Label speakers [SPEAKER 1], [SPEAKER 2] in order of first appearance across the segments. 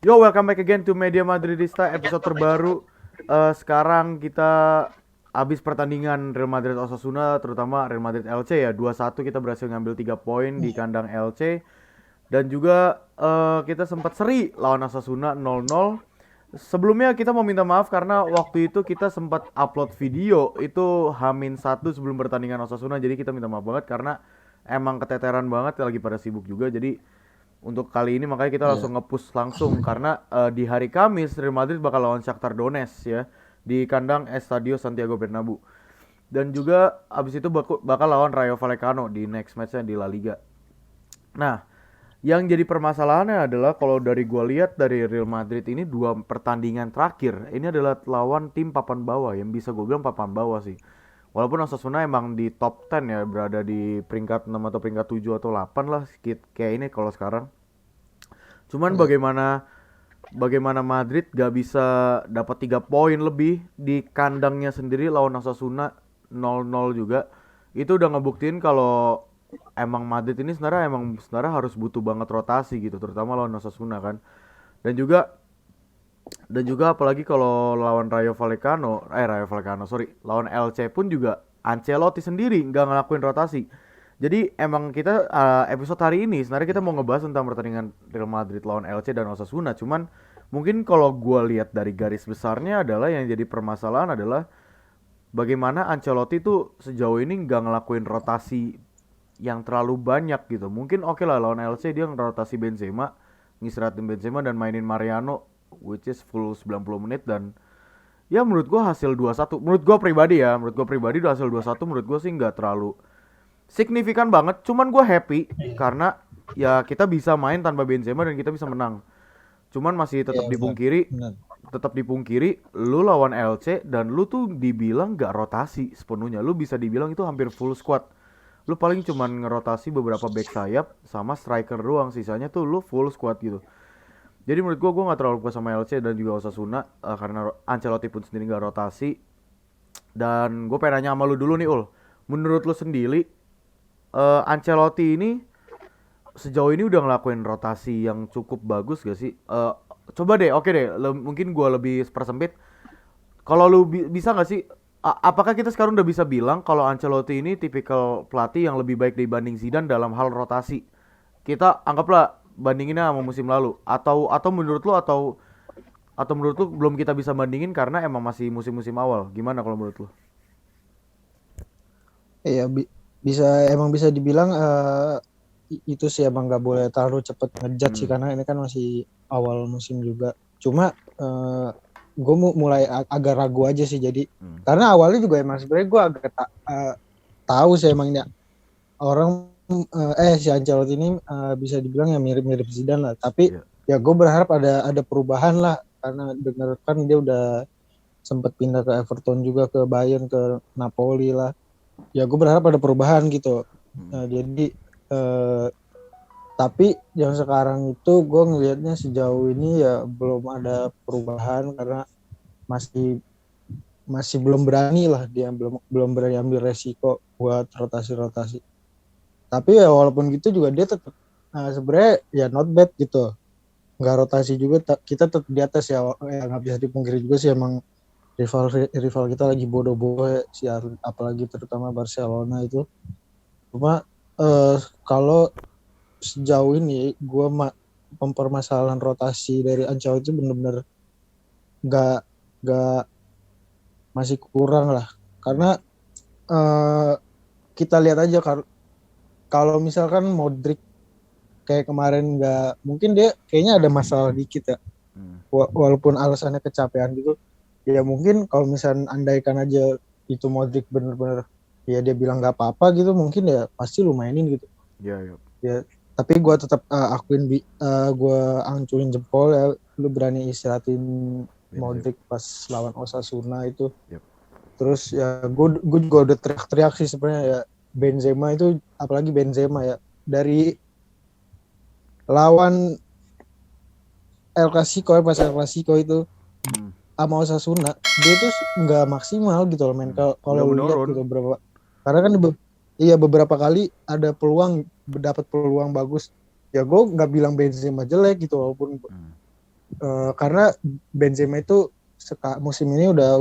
[SPEAKER 1] Yo, welcome back again to Media Madridista episode terbaru. Sekarang kita habis pertandingan Real Madrid Osasuna, terutama Real Madrid LC ya. 2-1 kita berhasil ngambil 3 poin di kandang LC. Dan juga kita sempat seri lawan Osasuna 0-0. Sebelumnya kita mau minta maaf karena waktu itu kita sempat upload video itu H-1 sebelum pertandingan Osasuna. Jadi kita minta maaf banget karena emang keteteran banget, lagi pada sibuk juga. Jadi untuk kali ini makanya kita
[SPEAKER 2] Iya.
[SPEAKER 1] langsung nge-push langsung karena di hari Kamis Real Madrid bakal lawan Shakhtar Donetsk ya di kandang Estadio Santiago Bernabeu. Dan juga abis itu bakal lawan Rayo Vallecano di next matchnya di La Liga. Nah, yang jadi permasalahannya adalah kalau dari gua lihat dari Real Madrid ini dua pertandingan terakhir ini adalah lawan tim papan bawah, yang bisa gue bilang papan bawah sih. Walaupun Osasuna emang di top 10 ya, berada di peringkat 6 atau peringkat 7 atau 8 lah kayak ini kalau sekarang. Cuman
[SPEAKER 2] Iya.
[SPEAKER 1] bagaimana Madrid gak bisa dapat 3 poin lebih di kandangnya sendiri lawan Osasuna 0-0 juga. Itu udah ngebuktiin kalau emang Madrid ini sebenarnya harus butuh banget rotasi gitu, terutama lawan Osasuna kan. Dan juga apalagi kalau lawan Rayo Vallecano, sorry, lawan LC pun juga Ancelotti sendiri nggak ngelakuin rotasi. Jadi emang kita episode hari ini sebenarnya kita mau ngebahas tentang pertandingan Real Madrid lawan LC dan Osasuna. Cuman mungkin kalau gue lihat dari garis besarnya adalah yang jadi permasalahan adalah bagaimana Ancelotti tuh sejauh ini nggak ngelakuin rotasi yang terlalu banyak gitu. Mungkin oke lah lawan LC dia ngerotasi Benzema, ngistirahatin Benzema dan mainin Mariano which is full 90 menit. Dan ya menurut gua hasil 2-1, menurut gua pribadi hasil 2-1 menurut gua sih nggak terlalu signifikan banget. Cuman gua happy karena ya kita bisa main tanpa Benzema dan kita bisa menang. Cuman masih
[SPEAKER 2] Iya, benar. Benar.
[SPEAKER 1] tetap dipungkiri lu lawan LC dan lu tuh dibilang gak rotasi sepenuhnya. Lu bisa dibilang itu hampir full squad. Lu paling cuman ngerotasi beberapa back sayap sama striker doang, sisanya tuh lu full squad gitu. Jadi menurut gua nggak terlalu puas sama LC dan juga Osasuna karena Ancelotti pun sendiri nggak rotasi. Dan gue pengen nanya sama lu dulu nih Ul, menurut lu sendiri Ancelotti ini sejauh ini udah ngelakuin rotasi yang cukup bagus gak sih? Coba deh, oke deh, mungkin gue lebih persempit. Kalau lu bisa nggak sih? Apakah kita sekarang udah bisa bilang kalau Ancelotti ini tipikal pelatih yang lebih baik dibanding Zidane dalam hal rotasi? Kita anggaplah bandinginnya sama musim lalu, atau menurut lu atau menurut lu belum kita bisa bandingin karena emang masih musim-musim awal. Gimana kalau menurut lu?
[SPEAKER 2] Iya, bisa emang bisa dibilang itu sih emang nggak boleh terlalu cepet ngejudge sih
[SPEAKER 1] Hmm.
[SPEAKER 2] karena ini kan masih awal musim juga. Cuma gue mulai agak ragu aja sih jadi
[SPEAKER 1] Hmm.
[SPEAKER 2] karena awalnya juga emang sebenarnya gue agak tahu sih emangnya orang si Ancelotti ini bisa dibilang ya mirip-mirip Zidane lah. Tapi
[SPEAKER 1] Ya.
[SPEAKER 2] ya gue berharap ada perubahan lah karena dengar kan dia udah sempat pindah ke Everton juga ke Bayern ke Napoli lah. Ya gue berharap ada perubahan gitu.
[SPEAKER 1] Hmm.
[SPEAKER 2] Nah, jadi tapi yang sekarang itu gue ngelihatnya sejauh ini ya belum ada perubahan karena masih masih belum berani lah dia belum belum berani ambil resiko buat rotasi-rotasi. Tapi ya walaupun gitu juga dia tetap sebenarnya ya not bad gitu. Nggak rotasi juga kita tetap di atas ya nggak bisa dipungkiri juga sih emang rival rival kita lagi bodoh-bodoh ya, apalagi terutama Barcelona itu. Cuma kalau sejauh ini gue mempermasalahan rotasi dari Ancelotti itu benar-benar gak gak masih kurang lah karena uh, kita lihat aja kalau misalkan Modric kayak kemarin nggak mungkin dia kayaknya ada masalah dikit ya
[SPEAKER 1] Hmm.
[SPEAKER 2] walaupun alasannya kecapean gitu ya mungkin kalau misalnya andaikan aja itu Modric bener-bener ya dia bilang nggak apa-apa gitu mungkin ya pasti lu mainin gitu
[SPEAKER 1] Ya, ya.
[SPEAKER 2] ya tapi gue tetap akuin gue angcurin jempol ya lu berani istirahatin
[SPEAKER 1] Benzema.
[SPEAKER 2] Modric pas lawan Osasuna itu
[SPEAKER 1] Yep.
[SPEAKER 2] terus ya gue juga udah teriak-teriak sih sebenarnya ya Benzema itu apalagi Benzema ya dari lawan El Clasico ya pas El Clasico itu
[SPEAKER 1] Hmm.
[SPEAKER 2] sama Osasuna dia tuh nggak maksimal gitu loh men
[SPEAKER 1] Hmm.
[SPEAKER 2] kalau
[SPEAKER 1] Udah
[SPEAKER 2] lu lihat
[SPEAKER 1] menurun.
[SPEAKER 2] gitu berapa karena kan iya beberapa kali ada peluang dapat peluang bagus ya gue nggak bilang Benzema jelek gitu walaupun
[SPEAKER 1] Hmm.
[SPEAKER 2] Karena Benzema itu musim ini udah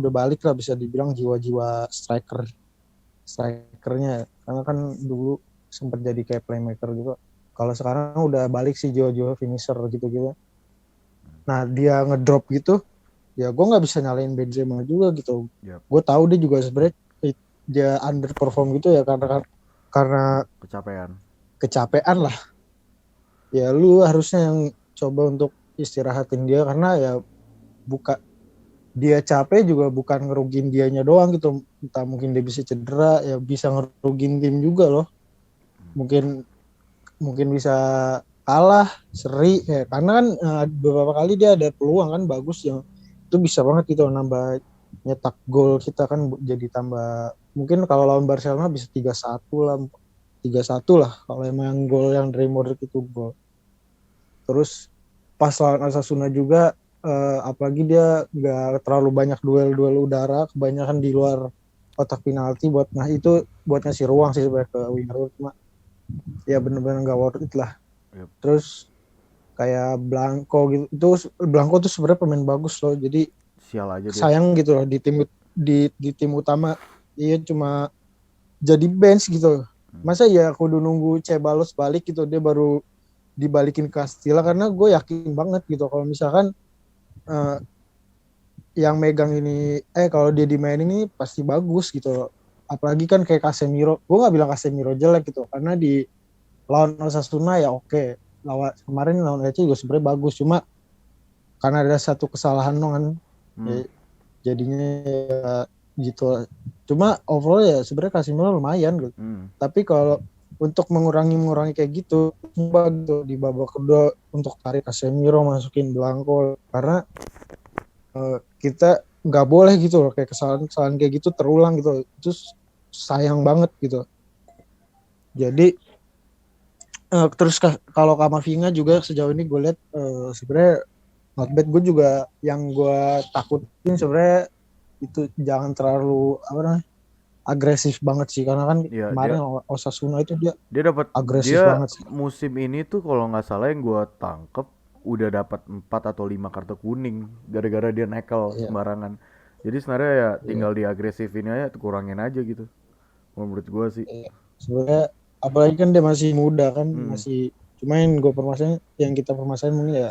[SPEAKER 2] balik lah, bisa dibilang jiwa-jiwa strikernya, karena kan dulu sempat jadi kayak playmaker gitu. Kalau sekarang udah balik sih jiwa-jiwa finisher gitu. Nah dia ngedrop gitu, ya gue nggak bisa nyalain Benzema juga gitu.
[SPEAKER 1] Yap.
[SPEAKER 2] Gue tahu dia juga sebenarnya dia underperform gitu ya, karena kecapean lah. Ya lu harusnya yang coba untuk istirahatin dia, karena ya buka dia capek juga bukan ngerugin dianya doang gitu. Entah mungkin dia bisa cedera, ya bisa ngerugin tim juga loh. Mungkin bisa kalah seri ya, karena kan beberapa kali dia ada peluang kan bagus, yang itu bisa banget gitu nambah nyetak gol kita kan, jadi tambah mungkin kalau lawan Barcelona bisa 3-1 lah kalau emang gol yang dari Modric itu gol. Terus pas lawan Osasuna juga apalagi dia nggak terlalu banyak duel-duel udara, kebanyakan di luar kotak penalti, itu buat ngasih ruang sih sebenarnya ke winger, cuma ya bener-bener nggak worth it lah.
[SPEAKER 1] Yep.
[SPEAKER 2] Terus kayak Blanco gitu, itu Blanco tuh sebenarnya pemain bagus loh, jadi
[SPEAKER 1] Sial aja dia.
[SPEAKER 2] sayang gitu loh di tim utama dia cuma jadi bench gitu. Masa ya kudu nunggu Ceballos balik gitu dia baru dibalikin ke Castilla, karena gue yakin banget gitu kalau misalkan yang megang ini kalau dia dimainin ini pasti bagus gitu. Apalagi kan kayak Casemiro, gue nggak bilang Casemiro jelek gitu, karena di lawan Osasuna ya oke. Kemarin lawan Lecce juga sebenarnya bagus, cuma karena ada satu kesalahan dong kan, ya, jadinya ya gitu. Cuma overall ya sebenarnya Casemiro lumayan gitu. Tapi kalau untuk mengurangi kayak gitu, coba gitu di babak kedua untuk tarik Casemiro, masukin Blanco, karena kita nggak boleh gitu loh kayak kesalahan kayak gitu terulang gitu. Itu sayang banget gitu. Jadi terus kalau Kamavinga juga sejauh ini gue lihat sebenarnya not bad. Gue juga yang gue takutin sebenarnya itu jangan terlalu agresif banget sih, karena kan kemarin Osasuna itu dia
[SPEAKER 1] dapat
[SPEAKER 2] agresif banget sih.
[SPEAKER 1] Musim ini tuh kalau nggak salah yang gue tangkep udah dapat 4 atau 5 kartu kuning gara-gara dia nekel sembarangan. Jadi sebenarnya ya tinggal diagresifin aja, kurangin aja gitu. Menurut gue sih.
[SPEAKER 2] Sebenarnya apalagi kan dia masih muda kan, masih cuman gue yang kita permasalahin mungkin ya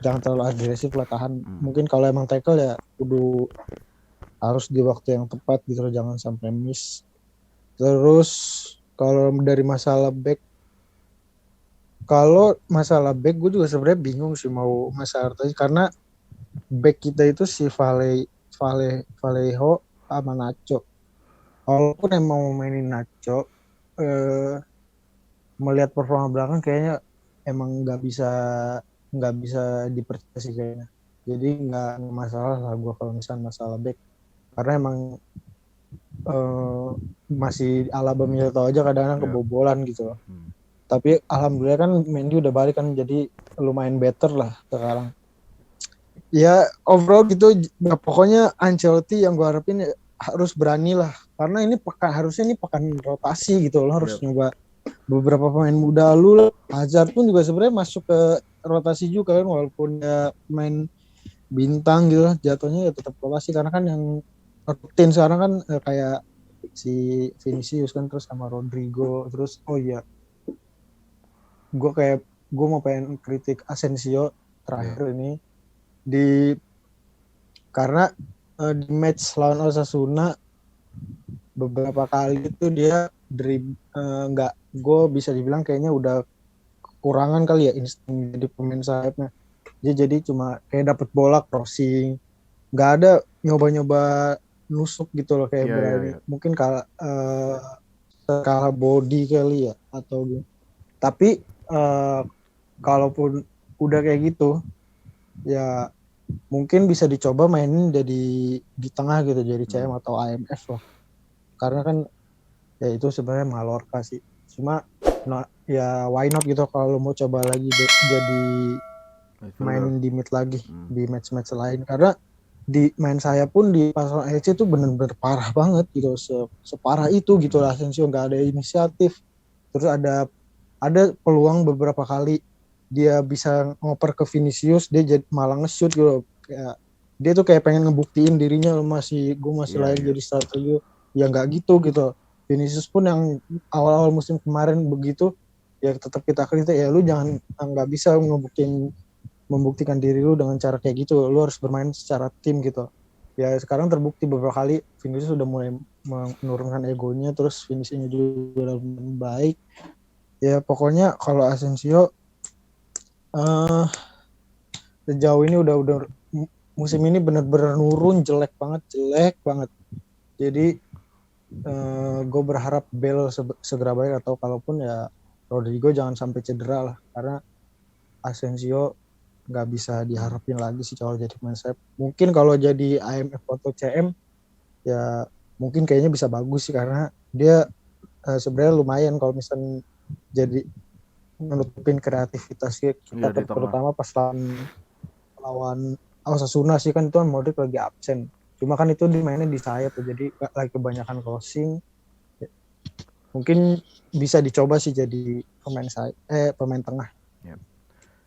[SPEAKER 2] jangan terlalu agresif lah, tahan. Mungkin kalau emang tackle ya kudu harus di waktu yang tepat gitu loh, jangan sampai miss. Terus kalau dari masalah back gue juga sebenarnya bingung sih mau masalah rotasi, karena back kita itu si Vallejo sama Nacho. Walaupun emang mau mainin Nacho, melihat performa belakang kayaknya emang nggak bisa dipercaya sih kayaknya. Jadi nggak masalah lah gue kalau misalnya masalah back, karena emang masih Alaba Milito aja kadang-kadang kebobolan gitu loh. Tapi alhamdulillah kan Mendy udah balik kan, jadi lumayan better lah sekarang. Ya overall gitu, nah, pokoknya Ancelotti yang gue harapin harus berani lah, karena harusnya ini pekan rotasi gitu loh, harus nyoba beberapa pemain muda lu lah. Hazard pun juga sebenarnya masuk ke rotasi juga kan, walaupun dia main bintang gitu lah, jatuhnya ya tetap rotasi, karena kan yang rutin sekarang kan kayak si Vinicius kan, terus sama Rodrigo. Terus gue mau pengen kritik Asensio terakhir ini karena di match lawan Osasuna beberapa kali itu dia gue bisa dibilang kayaknya udah kekurangan kali ya insting jadi pemain sayapnya. Dia jadi cuma kayak dapet bola crossing, nggak ada nyoba-nyoba nusuk gitu loh kayak berani. Mungkin skala body kali ya atau gitu. Tapi kalaupun udah kayak gitu ya mungkin bisa dicoba mainin di tengah gitu, jadi CM atau AMF lah, karena kan ya itu sebenarnya Mallorca sih. Cuma ya why not gitu kalau mau coba lagi jadi mainin di mid lagi di match-match lain, karena di main saya pun di Pasar LC itu bener-bener parah banget gitu, separah itu gitu lah. Asensio nggak ada inisiatif, terus ada peluang beberapa kali dia bisa ngoper ke Vinicius, dia jadi malah nge-shoot gitu. Kayak dia tuh kayak pengen ngebuktiin dirinya, gue masih
[SPEAKER 1] Iya,
[SPEAKER 2] layak
[SPEAKER 1] iya.
[SPEAKER 2] jadi starter juga. Ya nggak gitu gitu. Vinicius pun yang awal-awal musim kemarin begitu, ya tetap kita kritik, ya lu jangan nggak bisa membuktikan diri lu dengan cara kayak gitu. Lu harus bermain secara tim gitu. Ya sekarang terbukti beberapa kali Vinicius sudah mulai menurunkan egonya, terus finishingnya juga lebih baik. Ya pokoknya kalau Asensio sejauh ini udah musim ini benar-benar nurun, jelek banget. Jadi gue berharap Bale segera baik, atau kalaupun ya Rodrigo jangan sampai cedera lah, karena Asensio nggak bisa diharapin lagi sih kalau jadi pemain sayap. Mungkin kalau jadi IMF atau CM ya mungkin kayaknya bisa bagus sih, karena dia sebenarnya lumayan kalau misalnya jadi menutupin kreativitas kita
[SPEAKER 1] Iya di tengah.
[SPEAKER 2] terutama pas lawan Osasuna sih, kan itu kan Modric lagi absen. Cuma kan itu dimainin di sayap, jadi lagi kebanyakan crossing. Mungkin bisa dicoba sih jadi pemain tengah.
[SPEAKER 1] Ya.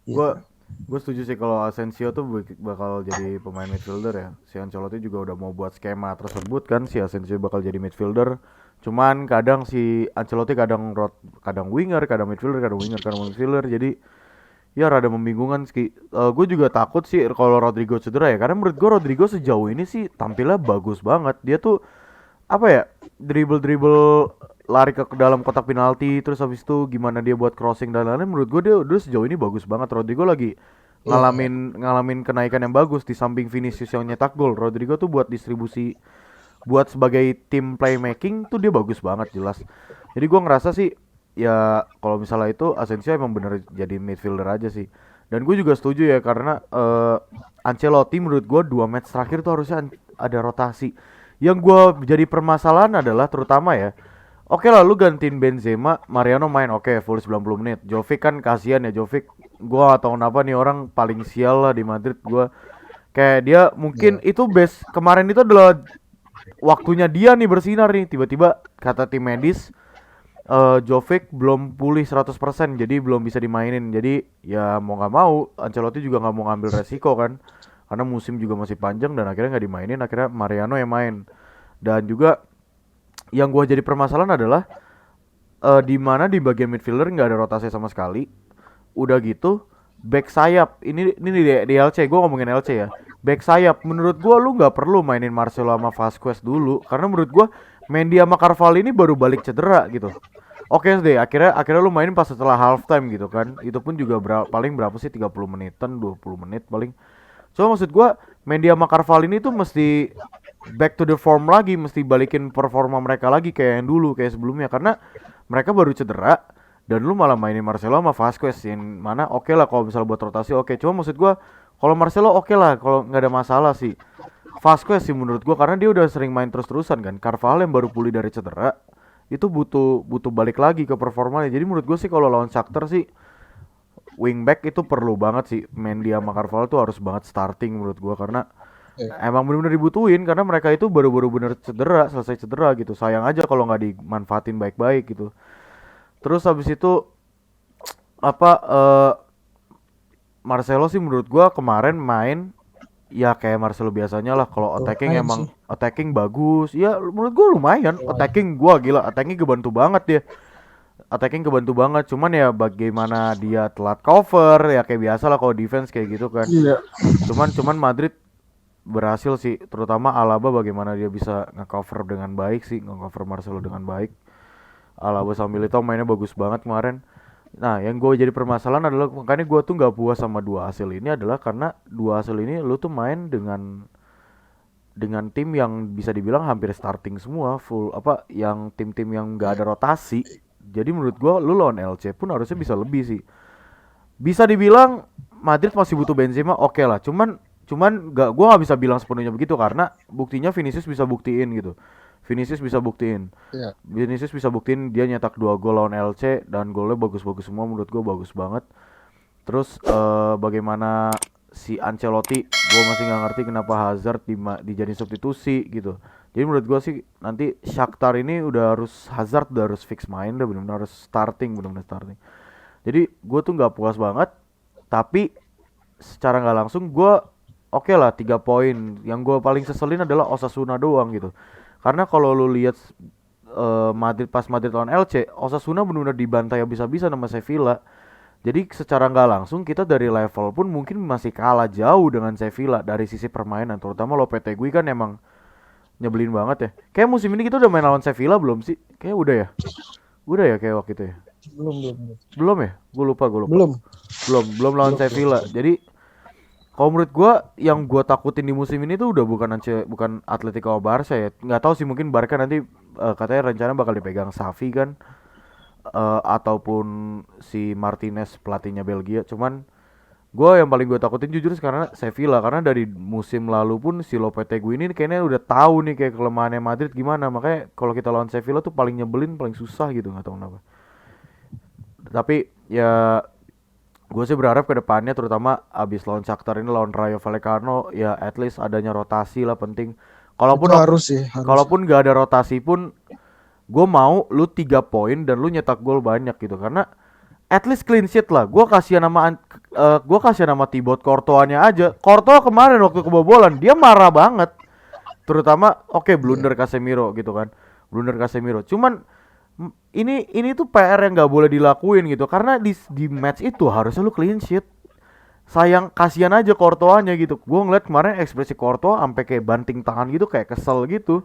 [SPEAKER 1] Gue
[SPEAKER 2] Gitu.
[SPEAKER 1] gue setuju sih kalau Asensio tuh bakal jadi pemain midfielder ya. Si Ancelotti juga udah mau buat skema tersebut kan, si Asensio bakal jadi midfielder. Cuman kadang si Ancelotti kadang winger, kadang midfielder, kadang winger, kadang midfielder. Jadi ya rada membingungkan sih. Gue juga takut sih kalau Rodrigo cedera ya, karena menurut gue Rodrigo sejauh ini sih tampilnya bagus banget. Dia tuh apa ya, dribble lari ke dalam kotak penalti, terus habis itu gimana dia buat crossing dan lain-lain. Menurut gue dia udah sejauh ini bagus banget. Rodrigo lagi
[SPEAKER 2] Iya.
[SPEAKER 1] ngalamin kenaikan yang bagus. Di samping Vinicius yang nyetak gol, Rodrigo tuh buat distribusi, buat sebagai tim playmaking tuh dia bagus banget jelas. Jadi gue ngerasa sih ya kalau misalnya itu Asensio emang bener jadi midfielder aja sih. Dan gue juga setuju ya, karena Ancelotti menurut gue 2 match terakhir tuh harusnya ada rotasi. Yang gue jadi permasalahan adalah terutama ya, oke lah lu gantiin Benzema, Mariano main oke full 90 menit. Jovic kan kasihan ya, Jovic gue gak tau kenapa nih orang paling sial lah di Madrid. Gue kayak dia mungkin
[SPEAKER 2] Iya.
[SPEAKER 1] itu best kemarin itu adalah waktunya dia nih bersinar nih, tiba-tiba kata tim medis Jovic belum pulih 100%, jadi belum bisa dimainin. Jadi ya mau nggak mau Ancelotti juga nggak mau ngambil resiko kan, karena musim juga masih panjang dan akhirnya nggak dimainin. Akhirnya Mariano yang main. Dan juga yang gua jadi permasalahan adalah di mana di bagian midfielder nggak ada rotasi sama sekali. Udah gitu back sayap ini di LC, gue ngomongin LC ya. Back sayap menurut gue lu nggak perlu mainin Marcelo sama Vasquez dulu, karena menurut gue Mendy sama Carvalho ini baru balik cedera gitu. Oke deh, akhirnya akhirnya lu mainin pas setelah halftime gitu kan. Itu pun juga paling berapa sih, 30 menitan, 20 menit paling. So maksud gua Mendy sama Carvalho ini tuh mesti back to the form lagi, mesti balikin performa mereka lagi kayak yang dulu, kayak sebelumnya, karena mereka baru cedera dan lu malah mainin Marcelo sama Vasquez yang mana oke lah kalau misalnya buat rotasi oke. Cuma maksud gua kalau Marcelo oke lah kalau nggak ada masalah sih. Vasquez sih menurut gua karena dia udah sering main terus-terusan kan. Carvalho yang baru pulih dari cedera itu butuh butuh balik lagi ke performanya. Jadi menurut gue sih kalau lawan Shakhtar sih wingback itu perlu banget sih. Mendy sama Carvalho tuh harus banget starting menurut gue, karena
[SPEAKER 2] Iya.
[SPEAKER 1] emang bener-bener dibutuhin, karena mereka itu baru-baru bener cedera, selesai cedera gitu. Sayang aja kalau nggak dimanfaatin baik-baik gitu. Terus habis itu apa Marcelo sih menurut gua kemarin main ya kayak Marcelo biasanya lah. Kalau attacking
[SPEAKER 2] Lumayan
[SPEAKER 1] emang
[SPEAKER 2] sih.
[SPEAKER 1] attacking bagus. Ya menurut gua lumayan.
[SPEAKER 2] Lumayan.
[SPEAKER 1] Attacking gua gila, attacking kebantu banget dia. Attacking kebantu banget. Cuman ya bagaimana dia telat cover ya kayak biasa lah kalau defense kayak gitu kan.
[SPEAKER 2] Iya.
[SPEAKER 1] Cuman Madrid berhasil sih, terutama Alaba bagaimana dia bisa nge-cover dengan baik sih, nge-cover Marcelo dengan baik. Alaba sama Militao mainnya bagus banget kemarin. Nah, yang gue jadi permasalahan adalah makanya gue tuh nggak puas sama dua hasil ini adalah karena dua hasil ini lu tuh main dengan tim yang bisa dibilang hampir starting semua, full apa yang tim-tim yang nggak ada rotasi. Jadi menurut gue lu lawan LC pun harusnya bisa lebih sih. Bisa dibilang Madrid masih butuh Benzema, oke lah. Cuman gua nggak bisa bilang sepenuhnya begitu, karena buktinya Vinicius bisa buktiin gitu. Vinicius bisa buktiin.
[SPEAKER 2] Iya.
[SPEAKER 1] Vinicius bisa buktiin dia nyetak 2 gol lawan LC dan golnya bagus-bagus semua, menurut gua bagus banget. Terus bagaimana si Ancelotti, gua masih nggak ngerti kenapa Hazard dijadiin substitusi gitu. Jadi menurut gua sih nanti Shakhtar ini udah harus Hazard udah harus fix main, udah benar-benar harus starting, benar-benar starting. Jadi gue tuh nggak puas banget. Tapi secara nggak langsung gue oke lah 3 poin. Yang gue paling seselin adalah Osasuna doang gitu. Karena kalau lu lihat Madrid pas Madrid lawan LC, Osasuna benar-benar dibantai habis-habisan sama Sevilla. Jadi secara nggak langsung kita dari level pun mungkin masih kalah jauh dengan Sevilla dari sisi permainan. Terutama Lopetegui kan emang nyebelin banget ya. Kayak musim ini kita udah main lawan Sevilla belum sih? Kayak udah ya. Udah ya kayak waktu itu ya.
[SPEAKER 2] Belum.
[SPEAKER 1] Belum ya? Gue lupa.
[SPEAKER 2] Belum.
[SPEAKER 1] Belum lawan Sevilla. Jadi kalau menurut gua yang gua takutin di musim ini tuh udah bukan Atletico Barca ya. Nggak tahu sih, mungkin Barca nanti katanya rencana bakal dipegang Xavi kan, ataupun si Martinez pelatihnya Belgia. Cuman gua yang paling gua takutin jujur sekarang Sevilla, karena dari musim lalu pun si Lopetegui ini kayaknya udah tahu nih kayak kelemahannya Madrid gimana. Makanya kalau kita lawan Sevilla tuh paling nyebelin, paling susah gitu, nggak tahu kenapa. Tapi ya gue sih berharap ke depannya, terutama abis lawan Shakhtar ini lawan Rayo Vallecano, ya at least adanya rotasi lah penting.
[SPEAKER 2] Itu
[SPEAKER 1] Kalaupun
[SPEAKER 2] harus sih, harus.
[SPEAKER 1] kalaupun gak ada rotasi pun, gue mau lu 3 poin dan lu nyetak gol banyak gitu, karena at least clean sheet lah. Gue kasihan nama Thibaut Courtois-nya aja. Courtois kemarin waktu kebobolan dia marah banget. Terutama
[SPEAKER 2] Iya.
[SPEAKER 1] blunder Casemiro gitu kan. Blunder Casemiro. Cuman ini tuh PR yang nggak boleh dilakuin gitu, karena di match itu harusnya lu clean sheet. Sayang, kasihan aja Courtois-nya gitu. Gue ngeliat kemarin ekspresi Courtois sampai kayak banting tangan gitu, kayak kesel gitu.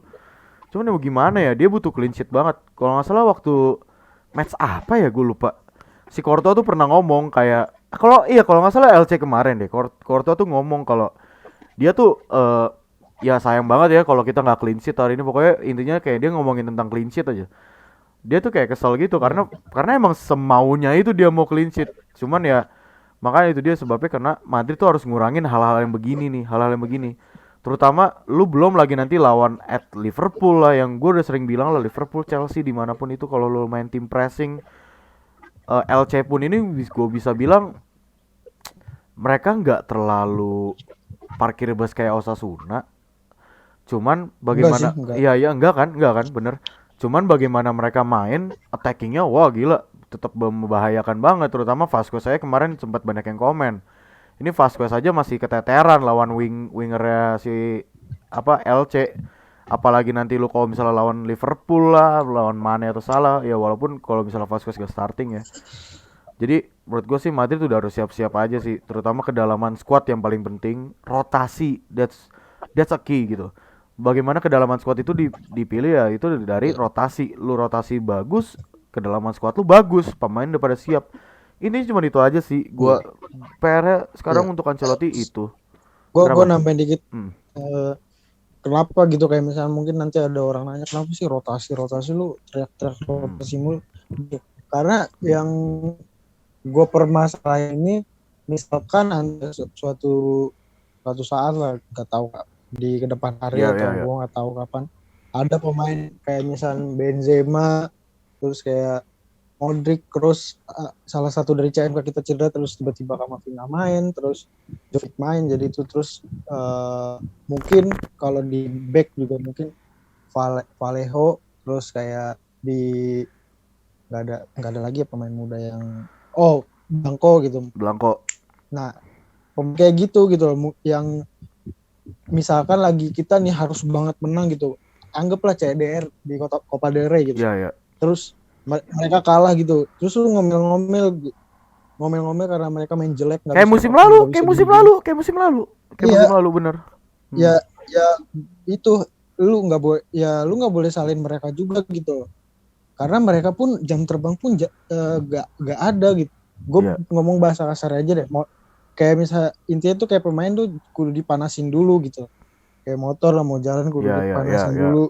[SPEAKER 1] Cuman ya gimana ya, dia butuh clean sheet banget. Kalau nggak salah waktu match apa ya gue lupa. Si Courtois tuh pernah ngomong kayak, kalau nggak salah LC kemarin deh. Courtois tuh ngomong kalau dia tuh ya sayang banget ya kalau kita nggak clean sheet hari ini. Pokoknya intinya kayak dia ngomongin tentang clean sheet aja. Dia tuh kayak kesel gitu
[SPEAKER 2] Iya.
[SPEAKER 1] karena emang semaunya itu dia mau clean sheet. Cuman ya makanya itu dia sebabnya, karena Madrid tuh harus ngurangin hal-hal yang begini nih, hal-hal yang begini. Terutama lu belum lagi nanti lawan at Liverpool lah, yang gue udah sering bilang lah, Liverpool, Chelsea, dimanapun itu kalau lu main tim pressing, LC pun ini gue bisa bilang mereka nggak terlalu parkir bus kayak Osasuna. Cuman
[SPEAKER 2] Enggak sih,
[SPEAKER 1] bagaimana,
[SPEAKER 2] enggak.
[SPEAKER 1] iya ya enggak kan, bener. Cuman bagaimana mereka main attackingnya, wah gila, tetap membahayakan banget. Terutama Vasquez, saya kemarin sempat banyak yang komen. Ini Vasquez aja masih keteteran lawan wingernya si LC. Apalagi nanti lu kalau misalnya lawan Liverpool lah, lawan Mane atau Salah, ya walaupun kalau misalnya Vasquez gak starting ya. Jadi menurut gue sih Madrid udah harus siap-siap aja sih, terutama kedalaman squad yang paling penting, rotasi, that's a key gitu. Bagaimana kedalaman squad itu dipilih ya itu dari
[SPEAKER 2] Iya.
[SPEAKER 1] rotasi. Lu rotasi bagus, kedalaman squad lu bagus, pemain udah pada siap. Ini cuma itu aja sih.
[SPEAKER 2] Iya.
[SPEAKER 1] Gua PR
[SPEAKER 2] Iya.
[SPEAKER 1] sekarang untuk Ancelotti itu.
[SPEAKER 2] Gue
[SPEAKER 1] Kenapa?
[SPEAKER 2] nambahin dikit.
[SPEAKER 1] Hmm.
[SPEAKER 2] eh, Kenapa gitu, kayak misalnya mungkin nanti ada orang nanya kenapa sih rotasi lu teriak-teriak
[SPEAKER 1] Hmm.
[SPEAKER 2] rotasi mulu. Karena yang gue permasalahan ini, misalkan ada suatu suatu saat lah, nggak tahu di kedepan hari
[SPEAKER 1] Ya, ya,
[SPEAKER 2] atau
[SPEAKER 1] ya.
[SPEAKER 2] gue nggak tahu kapan, ada pemain kayak misalnya Benzema, terus kayak Modric, terus salah satu dari CMK kita cedera, terus tiba-tiba Kamavinga main, terus Jovic main, jadi itu terus mungkin kalau di back juga mungkin Vallejo, terus kayak di nggak ada lagi ya pemain muda yang Blanco gitu.
[SPEAKER 1] Blanco.
[SPEAKER 2] Nah kayak gitu loh, yang misalkan lagi kita nih harus banget menang gitu, anggaplah CDR di Copa del Rey gitu,
[SPEAKER 1] Ya, ya.
[SPEAKER 2] terus mereka kalah gitu, terus lu ngomel-ngomel karena mereka main jelek, nggak
[SPEAKER 1] Kayak
[SPEAKER 2] bisa
[SPEAKER 1] musim
[SPEAKER 2] perform,
[SPEAKER 1] lalu,
[SPEAKER 2] nggak bisa
[SPEAKER 1] kayak musim
[SPEAKER 2] gini-gini.
[SPEAKER 1] lalu, kayak musim lalu. Kayak
[SPEAKER 2] Iya.
[SPEAKER 1] musim lalu bener.
[SPEAKER 2] Ya
[SPEAKER 1] Hmm.
[SPEAKER 2] ya itu, lu nggak boleh salin mereka juga gitu, karena mereka pun jam terbang pun gak ada gitu. Gue
[SPEAKER 1] Iya.
[SPEAKER 2] ngomong bahasa kasar aja deh, kayak misalnya intinya tuh kayak pemain tuh kudu dipanasin dulu gitu, kayak motor lah mau jalan kudu
[SPEAKER 1] Ya, ya, ya,
[SPEAKER 2] dipanasin
[SPEAKER 1] ya.
[SPEAKER 2] dulu,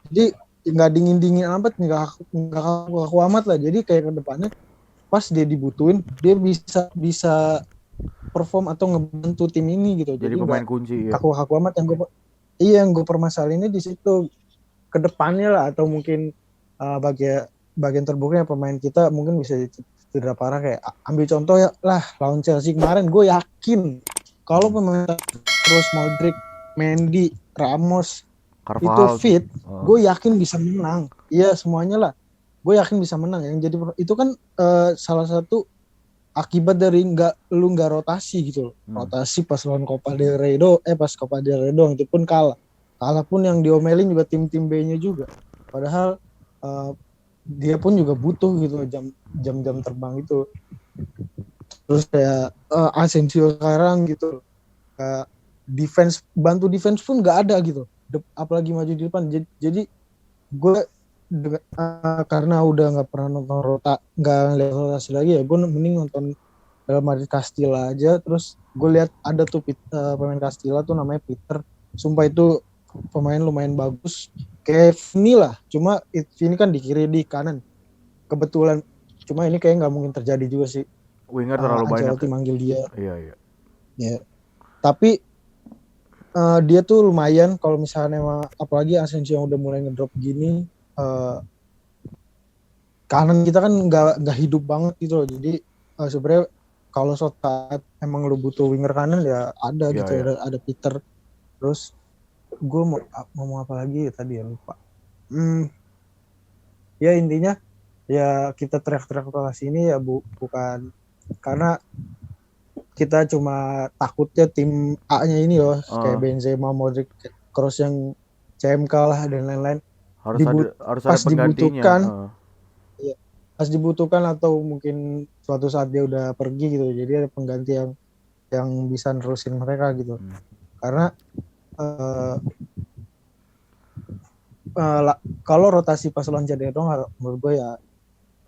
[SPEAKER 2] jadi nggak dingin amat, nggak kaku amat lah, jadi kayak ke depannya pas dia dibutuhin dia bisa bisa perform atau ngebantu tim ini gitu,
[SPEAKER 1] Jadi
[SPEAKER 2] jadi nggak
[SPEAKER 1] pemain kunci ya.
[SPEAKER 2] kaku amat. Yang gue permasalahin ini di situ, ke depannya lah, atau mungkin bagian terburuknya pemain kita mungkin bisa cedera parah, kayak ambil contoh ya lah lawan Chelsea kemarin, gue yakin kalau pemain terus Modric, Mendy, Ramos itu
[SPEAKER 1] Carvajal.
[SPEAKER 2] fit, gue yakin bisa menang. Iya semuanya lah, gue yakin bisa menang. Yang jadi itu kan salah satu akibat dari nggak rotasi gitu loh. Rotasi pas lawan Copa del Rey pas Copa del Rey doang itu pun kalah pun yang diomelin juga tim-tim B-nya juga, padahal dia pun juga butuh gitu jam-jam terbang itu. Terus kayak Asensio sekarang gitu, kayak bantu defense pun nggak ada gitu, apalagi maju di depan. Jadi gue karena udah nggak pernah nonton nggak lihat rotasi lagi ya, gue mending nonton Real Madrid Castilla aja. Terus gue lihat ada tuh pemain Castilla tuh namanya Peter, sumpah itu pemain lumayan bagus kayak Vini lah, cuma Vini kan di kiri, di kanan kebetulan, cuma ini kayak nggak mungkin terjadi juga sih.
[SPEAKER 1] Winger terlalu banyak
[SPEAKER 2] Ancelotti
[SPEAKER 1] ya.
[SPEAKER 2] manggil dia
[SPEAKER 1] Iya.
[SPEAKER 2] ya, tapi dia tuh lumayan kalau misalnya emang, apalagi Asensio yang udah mulai ngedrop gini, kanan kita kan nggak hidup banget gitu loh. Jadi sebenarnya kalau saat emang lu butuh winger kanan ya ada gitu,
[SPEAKER 1] Iya.
[SPEAKER 2] ada Peter. Terus gue mau ngomong apa lagi ya tadi ya, lupa. Ya intinya ya kita teriak-teriak rotasi ini ya bukan karena kita cuma takutnya tim A-nya ini loh, kayak Benzema, Modric, Kroos yang CMK lah dan lain-lain.
[SPEAKER 1] Harus ada
[SPEAKER 2] Pas
[SPEAKER 1] penggantinya.
[SPEAKER 2] dibutuhkan, ya, pas dibutuhkan atau mungkin suatu saat dia udah pergi gitu, jadi ada pengganti yang bisa nerusin mereka gitu. Karena kalau rotasi pas lawan Jadon doang, menurut gue ya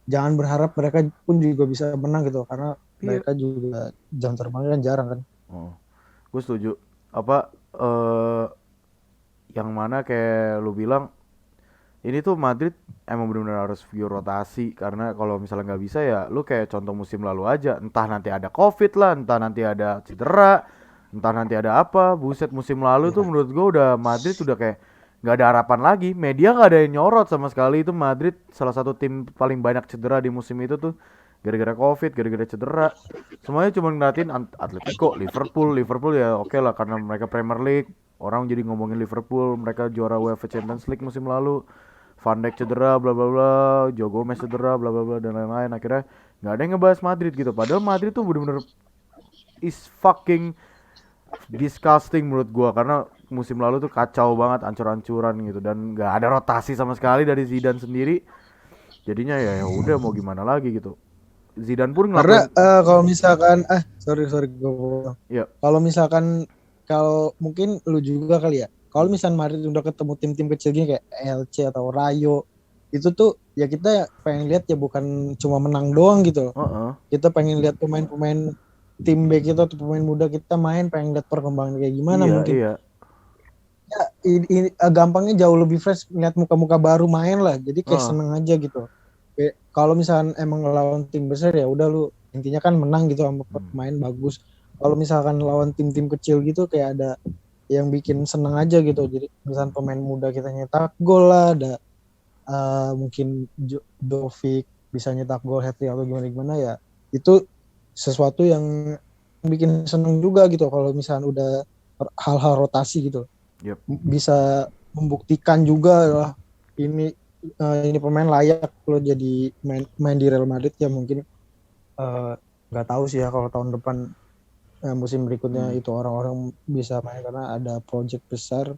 [SPEAKER 2] jangan berharap mereka pun juga bisa menang gitu, karena mereka juga jam terbangnya kan jarang kan.
[SPEAKER 1] Gue setuju. Apa yang mana kayak lu bilang, ini tuh Madrid emang benar-benar harus view rotasi, karena kalau misalnya nggak bisa ya lu kayak contoh musim lalu aja, entah nanti ada COVID lah, entah nanti ada cedera, entah nanti ada apa. Buset, musim lalu tuh menurut gue udah Madrid udah kayak nggak ada harapan lagi, media nggak ada yang nyorot sama sekali. Itu Madrid salah satu tim paling banyak cedera di musim itu tuh, gara-gara COVID, gara-gara cedera. Semuanya cuma ngeliatin Atletico, Liverpool ya oke lah karena mereka Premier League, orang jadi ngomongin Liverpool, mereka juara UEFA Champions League musim lalu. Van Dijk cedera, bla bla bla, Joe Gomez cedera, bla bla bla dan lain-lain. Akhirnya nggak ada yang ngebahas Madrid gitu. Padahal Madrid tuh bener-bener is fucking disgusting menurut gua, karena musim lalu tuh kacau banget, ancur-ancuran gitu, dan nggak ada rotasi sama sekali dari Zidane sendiri. Jadinya ya udah mau gimana lagi gitu. Zidane pun
[SPEAKER 2] Karena
[SPEAKER 1] ngelakuin
[SPEAKER 2] kalau misalkan sorry
[SPEAKER 1] ya.
[SPEAKER 2] kalau mungkin lu juga kali ya, kalau misalkan Madrid udah ketemu tim-tim kecil gini kayak LC atau Rayo, itu tuh ya kita pengen lihat ya bukan cuma menang doang gitu. Kita pengen lihat pemain-pemain tim B kita atau pemain muda kita main, pengen lihat perkembangan kayak gimana. Mungkin
[SPEAKER 1] Iya.
[SPEAKER 2] ya gampangnya jauh lebih fresh ngeliat muka-muka baru main lah, jadi kayak seneng aja gitu. Kalau misalkan emang lawan tim besar ya udah lu intinya kan menang gitu sama pemain bagus. Kalau misalkan lawan tim-tim kecil gitu kayak ada yang bikin seneng aja gitu. Jadi misalkan pemain muda kita nyetak gol lah, ada mungkin Jovic bisa nyetak gol hat-trick atau gimana ya, itu sesuatu yang bikin seneng juga gitu. Kalau misalkan udah hal-hal rotasi gitu, bisa membuktikan juga lah ini pemain layak lo jadi main di Real Madrid ya. Mungkin nggak tahu sih ya kalau tahun depan musim berikutnya itu orang-orang bisa main karena ada project besar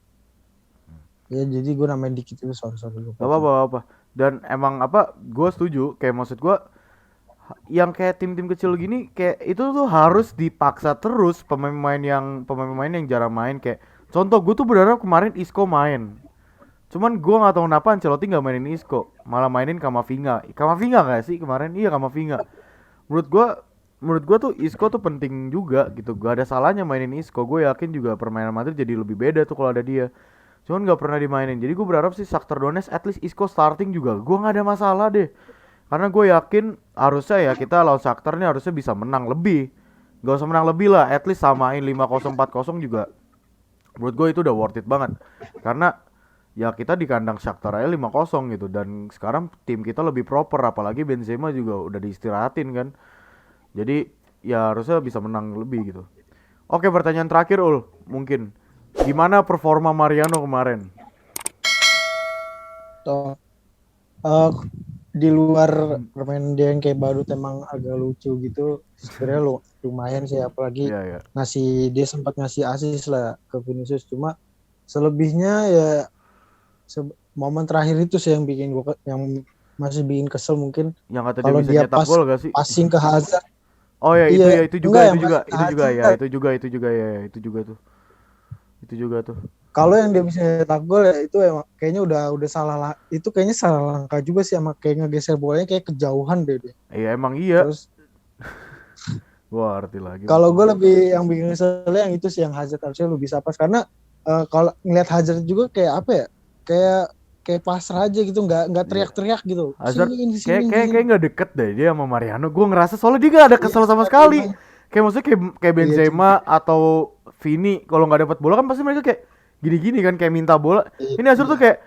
[SPEAKER 2] ya. Jadi gue namain dikit itu, sorry
[SPEAKER 1] Gak apa-apa. Dan emang gue setuju, kayak maksud gue yang kayak tim-tim kecil gini kayak itu tuh harus dipaksa terus pemain-pemain yang jarang main. Kayak contoh, gue tuh berharap kemarin Isco main, cuman gue nggak tahu kenapa Ancelotti nggak mainin Isco, malah mainin Kamavinga nggak sih kemarin. Iya, Kamavinga. Menurut gue tuh Isco tuh penting juga gitu, gak ada salahnya mainin Isco. Gue yakin juga permainan Madrid jadi lebih beda tuh kalau ada dia, cuman nggak pernah dimainin. Jadi gue berharap sih Shakhtar Donetsk at least Isco starting juga, gue nggak ada masalah deh. Karena gue yakin harusnya ya kita lawan Shakhtar ini harusnya bisa menang lebih. Gak usah menang lebih lah, at least samain 5-0 4-0 juga. Menurut gue itu udah worth it banget. Karena ya kita di kandang Shakhtar aja 5-0 gitu, dan sekarang tim kita lebih proper, apalagi Benzema juga udah diistirahatin kan. Jadi ya harusnya bisa menang lebih gitu. Oke, pertanyaan terakhir Ul, mungkin gimana performa Mariano kemarin?
[SPEAKER 2] di luar permainan dia yang kayak badut emang agak lucu gitu, sebenarnya lumayan sih, apalagi
[SPEAKER 1] Iya, iya.
[SPEAKER 2] dia sempat ngasih asis lah ke Vinicius. Cuma selebihnya ya momen terakhir itu sih yang yang masih bikin kesel mungkin,
[SPEAKER 1] Yang kata dia
[SPEAKER 2] kalau
[SPEAKER 1] bisa
[SPEAKER 2] dia
[SPEAKER 1] nyetak
[SPEAKER 2] pas
[SPEAKER 1] gol gak sih?
[SPEAKER 2] passing ke Hazard.
[SPEAKER 1] Oh ya, itu ya,
[SPEAKER 2] Iya,
[SPEAKER 1] itu juga,
[SPEAKER 2] enggak
[SPEAKER 1] itu
[SPEAKER 2] yang
[SPEAKER 1] juga,
[SPEAKER 2] passing ke
[SPEAKER 1] itu juga ya,
[SPEAKER 2] Hazard.
[SPEAKER 1] itu juga tuh. Itu juga tuh.
[SPEAKER 2] Kalau yang dia bisa nyetak gol ya itu emang kayaknya udah salah lah. Itu kayaknya salah langkah juga sih, sama kayak ngegeser bolanya kayak kejauhan deh dia.
[SPEAKER 1] Iya emang iya.
[SPEAKER 2] Terus
[SPEAKER 1] Gua arti lagi
[SPEAKER 2] kalau
[SPEAKER 1] maksud
[SPEAKER 2] gue
[SPEAKER 1] lu.
[SPEAKER 2] lebih yang bikin kesel yang itu sih, yang Hazard harusnya lu bisa pas, karena kalau ngeliat Hazard juga kayak apa ya, kayak kayak pasrah aja gitu, nggak
[SPEAKER 1] Iya.
[SPEAKER 2] teriak-teriak gitu,
[SPEAKER 1] Hazard
[SPEAKER 2] sini
[SPEAKER 1] kayak
[SPEAKER 2] sini
[SPEAKER 1] kayak
[SPEAKER 2] sini.
[SPEAKER 1] kayak nggak deket deh dia sama Mariano. Gue ngerasa soalnya dia gak ada
[SPEAKER 2] Iya,
[SPEAKER 1] kesel sama
[SPEAKER 2] nggak dia
[SPEAKER 1] sekali.
[SPEAKER 2] main.
[SPEAKER 1] Kayak maksudnya kayak
[SPEAKER 2] Iya cuma
[SPEAKER 1] Benzema atau Vini kalau nggak dapat bola kan pasti mereka kayak gini-gini kan kayak minta bola.
[SPEAKER 2] iya,
[SPEAKER 1] Ini Hazard tuh
[SPEAKER 2] iya.
[SPEAKER 1] kayak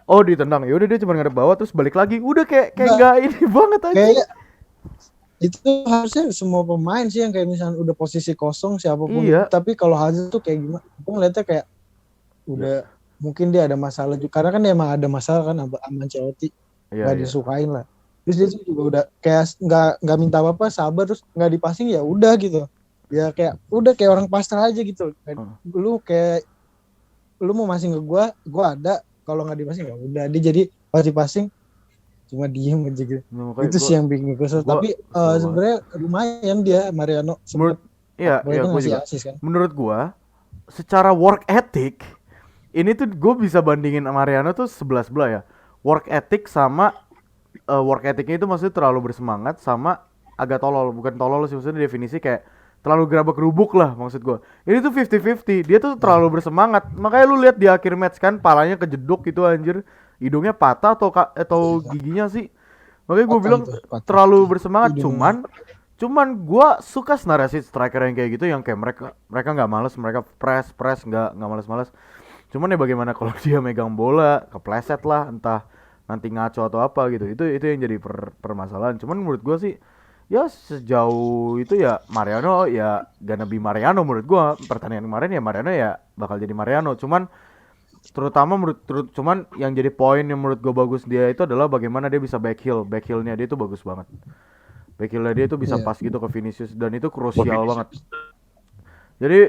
[SPEAKER 1] oh ditendang ya udah dia cuma ngadep bawah terus balik lagi. Udah kayak
[SPEAKER 2] Enggak,
[SPEAKER 1] nggak ini banget anjing.
[SPEAKER 2] kayak itu harusnya semua pemain sih yang kayak misalnya udah posisi kosong siapapun itu,
[SPEAKER 1] Iya.
[SPEAKER 2] tapi kalau Hazard tuh kayak gimana, gue ngeliatnya kayak
[SPEAKER 1] Iya.
[SPEAKER 2] udah mungkin dia ada masalah juga, karena kan dia emang ada masalah kan sama Ancelotti,
[SPEAKER 1] Iya
[SPEAKER 2] nggak
[SPEAKER 1] iya.
[SPEAKER 2] disukain lah. Terus dia tuh juga udah kayak nggak minta apa-apa, sabar, terus nggak dipasing ya udah gitu, ya kayak udah kayak orang pasrah aja gitu.
[SPEAKER 1] Heeh.
[SPEAKER 2] Lu kayak lu mau passing ke gua ada, kalau nggak dipasing ya udah. Dia jadi pas dipasing cuma diem aja gitu.
[SPEAKER 1] Nah, makanya
[SPEAKER 2] Itu sih yang bikin kesel.
[SPEAKER 1] gua
[SPEAKER 2] Tapi
[SPEAKER 1] kesel banget.
[SPEAKER 2] sebenarnya lumayan dia, Mariano
[SPEAKER 1] Menurut
[SPEAKER 2] sempet
[SPEAKER 1] iya
[SPEAKER 2] waktu
[SPEAKER 1] iya
[SPEAKER 2] itu
[SPEAKER 1] gue
[SPEAKER 2] ngasih
[SPEAKER 1] juga.
[SPEAKER 2] asis kan.
[SPEAKER 1] Menurut gua secara work ethic ini tuh gue bisa bandingin sama Mariano tuh 11 ya. Work ethic sama work ethicnya itu maksudnya terlalu bersemangat sama agak tolol. Bukan tolol sih maksudnya definisi kayak terlalu gerabak gerubuk lah maksud gue. Ini tuh 50-50. Dia tuh terlalu bersemangat. Makanya lu lihat di akhir match kan palanya kejeduk gitu anjir. Hidungnya patah atau
[SPEAKER 2] Iya,
[SPEAKER 1] giginya sih. Makanya gue
[SPEAKER 2] patah
[SPEAKER 1] bilang
[SPEAKER 2] itu, patah
[SPEAKER 1] terlalu bersemangat.
[SPEAKER 2] hidungnya.
[SPEAKER 1] Cuman gue suka narasi striker yang kayak gitu yang kayak mereka mereka nggak males, mereka press nggak males-males. Cuman ya bagaimana kalau dia megang bola kepleset lah entah nanti ngaco atau apa gitu. Itu yang jadi permasalahan. Cuman menurut gue sih ya sejauh itu ya Mariano ya gonna be Mariano menurut gue. Pertandingan kemarin ya Mariano ya bakal jadi Mariano. Terutama cuman yang jadi poin yang menurut gue bagus dia itu adalah bagaimana dia bisa backhillnya dia itu bagus banget. Backhillnya dia itu bisa
[SPEAKER 2] Iya.
[SPEAKER 1] pas gitu ke Vinicius dan itu krusial banget. Jadi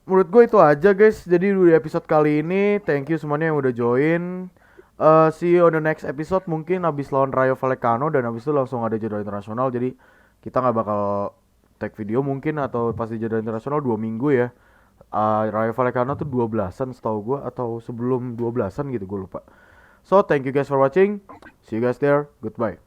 [SPEAKER 1] menurut gue itu aja guys. Jadi di episode kali ini thank you semuanya yang udah join. See you on the next episode mungkin abis lawan Rayo Vallecano dan abis itu langsung ada jadwal internasional. Jadi kita nggak bakal tag video mungkin atau pasti jadwal internasional 2 minggu ya. Rayo Vallecano tuh 12-an setahu gue atau sebelum 12-an gitu gue lupa. So thank you guys for watching. See you guys there. Goodbye.